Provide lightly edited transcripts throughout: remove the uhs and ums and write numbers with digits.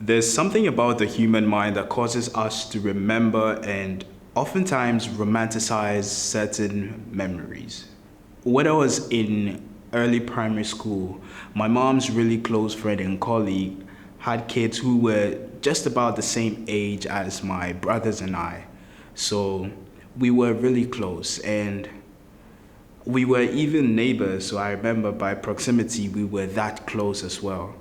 There's something about the human mind that causes us to remember and oftentimes romanticize certain memories. When I was in early primary school, my mom's really close friend and colleague had kids who were just about the same age as my brothers and I. So we were really close and we were even neighbors. So I remember by proximity, we were that close as well.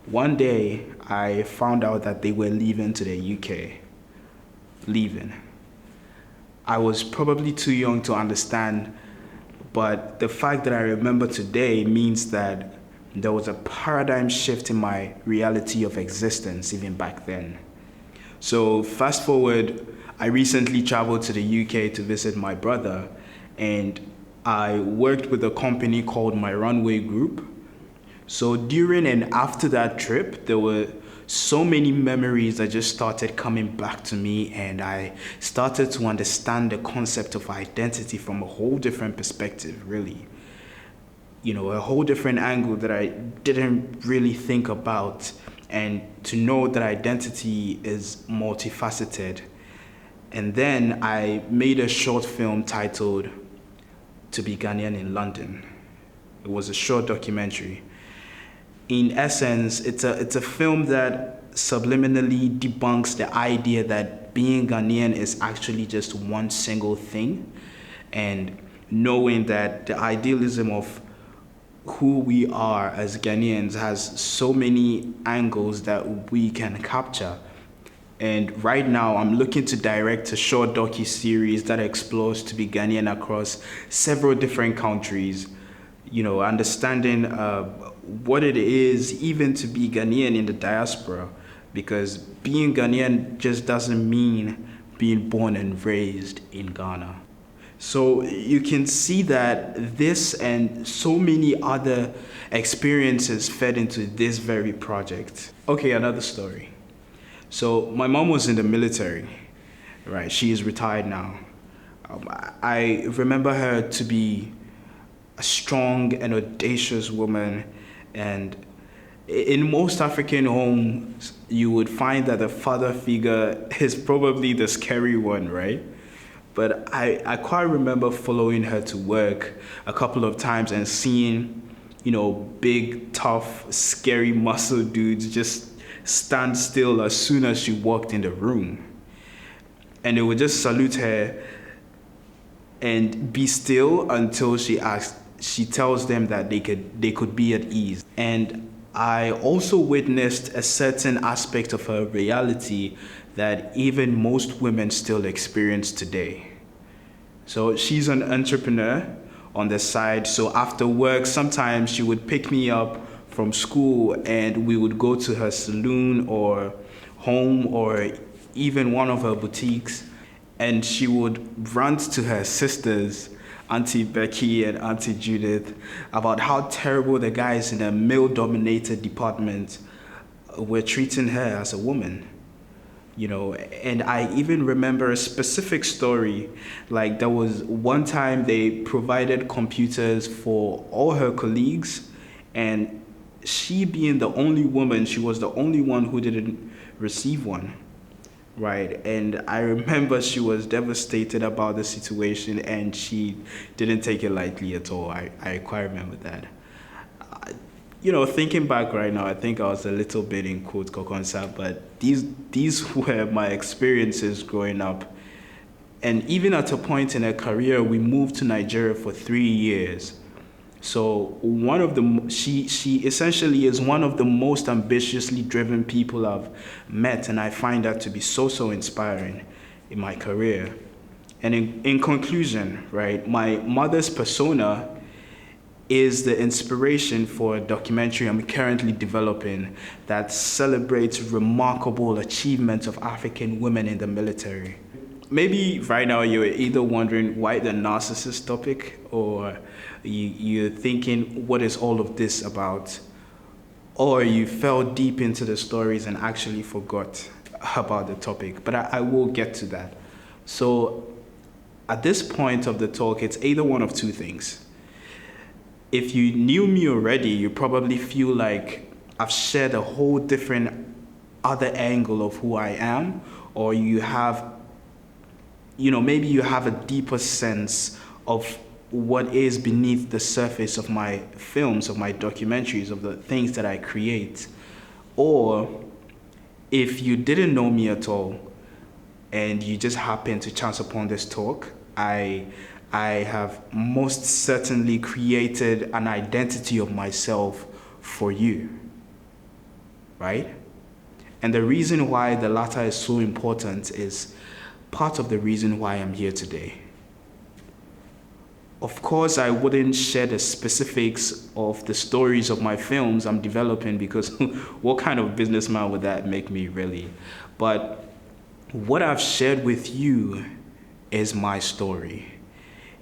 One day, I found out that they were leaving to the UK. Leaving. I was probably too young to understand, but the fact that I remember today means that there was a paradigm shift in my reality of existence even back then. So fast forward, I recently traveled to the UK to visit my brother, and I worked with a company called My Runway Group. So during and after that trip, there were so many memories that just started coming back to me, and I started to understand the concept of identity from a whole different perspective, really. A whole different angle that I didn't really think about, and to know that identity is multifaceted. And then I made a short film titled To Be Ghanaian in London. It was a short documentary. In essence, it's a film that subliminally debunks the idea that being Ghanaian is actually just one single thing, and knowing that the idealism of who we are as Ghanaians has so many angles that we can capture. And right now, I'm looking to direct a short docu-series that explores to be Ghanaian across several different countries, understanding what it is even to be Ghanaian in the diaspora, because being Ghanaian just doesn't mean being born and raised in Ghana. So you can see that this and so many other experiences fed into this very project. Okay, another story. So my mom was in the military, right? She is retired now. I remember her to be a strong and audacious woman, and in most African homes, you would find that the father figure is probably the scary one, right? But I quite remember following her to work a couple of times and seeing, big, tough, scary muscle dudes just stand still as soon as she walked in the room. And they would just salute her and be still until she tells them that they could be at ease. And I also witnessed a certain aspect of her reality that even most women still experience today. So she's an entrepreneur on the side. So after work, sometimes she would pick me up from school and we would go to her saloon or home or even one of her boutiques. And she would rant to her sisters, Auntie Becky and Auntie Judith, about how terrible the guys in a male-dominated department were treating her as a woman. And I even remember a specific story. Like, there was one time they provided computers for all her colleagues, and she being the only woman, she was the only one who didn't receive one, right? And I remember she was devastated about the situation, and she didn't take it lightly at all. I quite remember that. Thinking back right now, I think I was a little bit in quote kokonsa, but these were my experiences growing up. And even at a point in her career, we moved to Nigeria for 3 years. So she essentially is one of the most ambitiously driven people I've met, and I find that to be so inspiring in my career. And in conclusion, right, my mother's persona is the inspiration for a documentary I'm currently developing that celebrates remarkable achievements of African women in the military. Maybe right now you're either wondering why the narcissist topic, or you're thinking, what is all of this about? Or you fell deep into the stories and actually forgot about the topic. But I will get to that. So at this point of the talk, it's either one of two things. If you knew me already, you probably feel like I've shared a whole different other angle of who I am, or you have, maybe you have a deeper sense of what is beneath the surface of my films, of my documentaries, of the things that I create. Or if you didn't know me at all and you just happened to chance upon this talk, I have most certainly created an identity of myself for you, right? And the reason why the latter is so important is part of the reason why I'm here today. Of course, I wouldn't share the specifics of the stories of my films I'm developing, because what kind of businessman would that make me, really? But what I've shared with you is my story.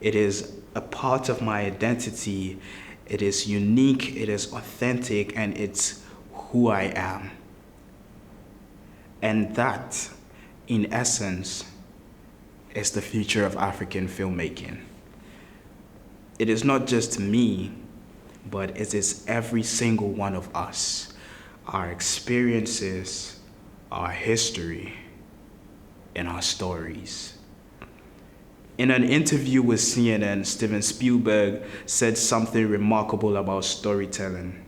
It is a part of my identity. It is unique, it is authentic, and it's who I am. And that, in essence, is the future of African filmmaking. It is not just me, but it is every single one of us, our experiences, our history, and our stories. In an interview with CNN, Steven Spielberg said something remarkable about storytelling.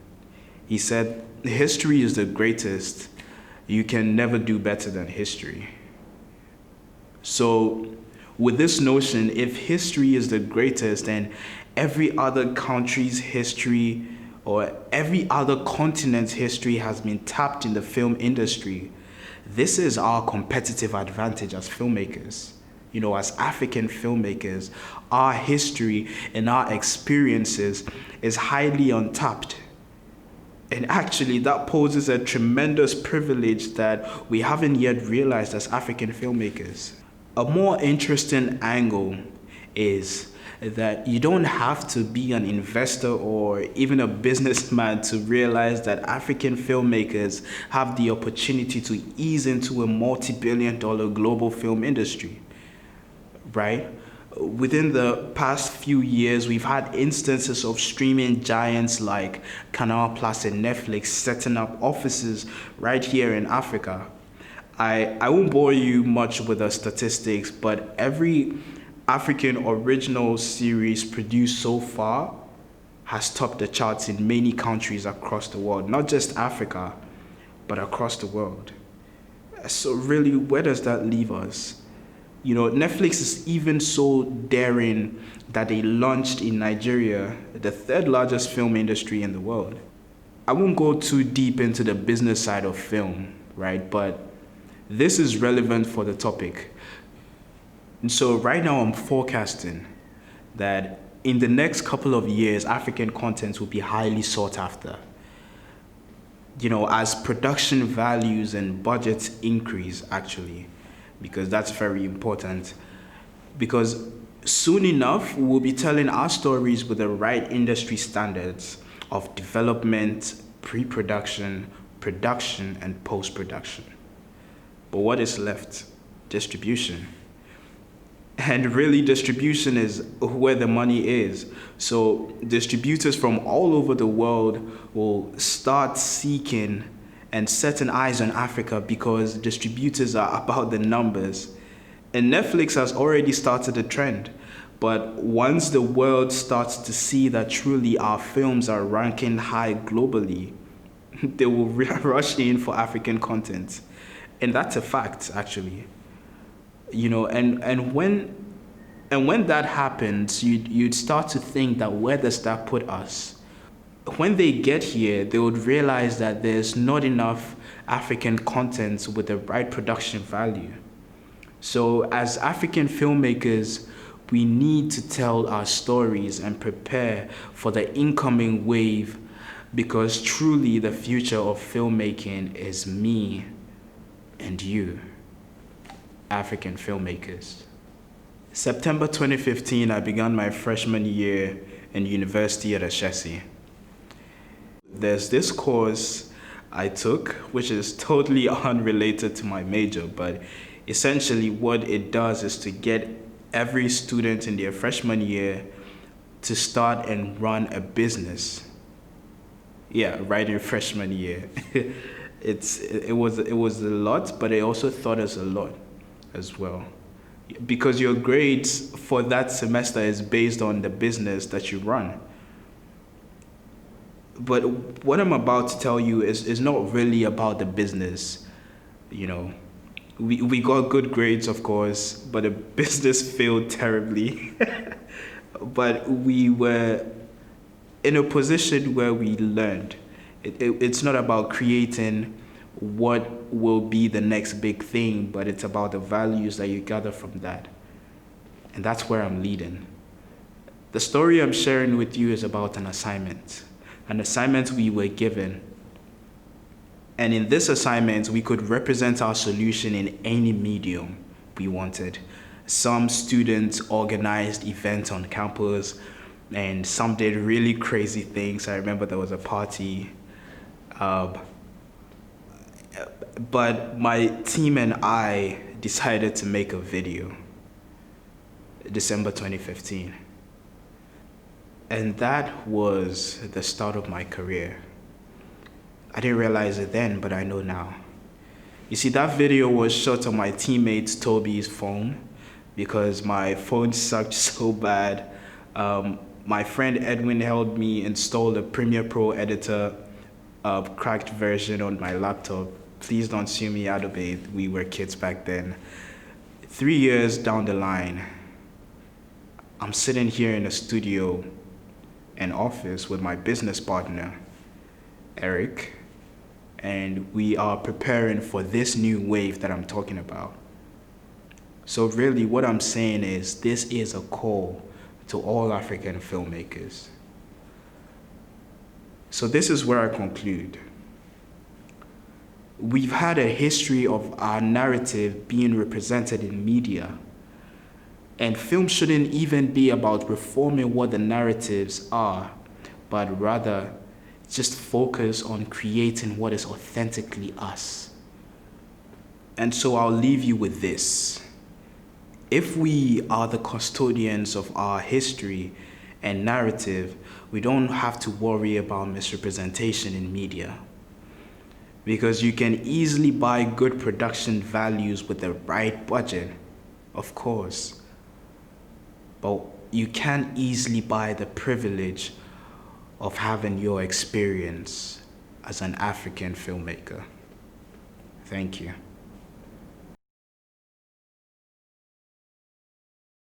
He said, "History is the greatest. You can never do better than history." So, with this notion, if history is the greatest, then every other country's history or every other continent's history has been tapped in the film industry. This is our competitive advantage as filmmakers. As African filmmakers, our history and our experiences is highly untapped. And actually, that poses a tremendous privilege that we haven't yet realized as African filmmakers. A more interesting angle is that you don't have to be an investor or even a businessman to realize that African filmmakers have the opportunity to ease into a multi-billion-dollar global film industry, right? Within the past few years, we've had instances of streaming giants like Canal Plus and Netflix setting up offices right here in Africa. I won't bore you much with the statistics, but every African original series produced so far has topped the charts in many countries across the world, not just Africa, but across the world. So really, where does that leave us? Netflix is even so daring that they launched in Nigeria, the third largest film industry in the world. I won't go too deep into the business side of film, right? But this is relevant for the topic. And so right now I'm forecasting that in the next couple of years, African content will be highly sought after. As production values and budgets increase, actually, because that's very important. Because soon enough, we'll be telling our stories with the right industry standards of development, pre-production, production, and post-production. But what is left? Distribution. And really, distribution is where the money is. So distributors from all over the world will start seeking and setting eyes on Africa because distributors are about the numbers. And Netflix has already started a trend. But once the world starts to see that truly our films are ranking high globally, they will rush in for African content. And that's a fact, actually. And when that happens, you'd start to think that where does that put us? When they get here, they would realize that there's not enough African content with the right production value. So as African filmmakers, we need to tell our stories and prepare for the incoming wave, because truly the future of filmmaking is me and you, African filmmakers. September 2015, I began my freshman year in university at Ashesi. There's this course I took, which is totally unrelated to my major, but essentially what it does is to get every student in their freshman year to start and run a business. Yeah, right in freshman year. It was a lot, but it also taught us a lot as well. Because your grades for that semester is based on the business that you run. But what I'm about to tell you is not really about the business, you know. We got good grades, of course, but the business failed terribly. But we were in a position where we learned. It's not about creating what will be the next big thing, but it's about the values that you gather from that. And that's where I'm leading. The story I'm sharing with you is about an assignment we were given. And in this assignment, we could represent our solution in any medium we wanted. Some students organized events on campus, and some did really crazy things. I remember there was a party. Uh, but my team and I decided to make a video, December 2015. And that was the start of my career. I didn't realize it then, but I know now. You see, that video was shot on my teammate Toby's phone because my phone sucked so bad. My friend Edwin helped me install the Premiere Pro editor cracked version on my laptop. Please don't sue me out of it. We were kids back then. 3 years down the line, I'm sitting here in a studio and office with my business partner, Eric, and we are preparing for this new wave that I'm talking about. So really what I'm saying is this is a call to all African filmmakers. So this is where I conclude. We've had a history of our narrative being represented in media, and film shouldn't even be about reforming what the narratives are, but rather just focus on creating what is authentically us. And so I'll leave you with this. If we are the custodians of our history and narrative, we don't have to worry about misrepresentation in media. Because you can easily buy good production values with the right budget, of course. But you can't easily buy the privilege of having your experience as an African filmmaker. Thank you.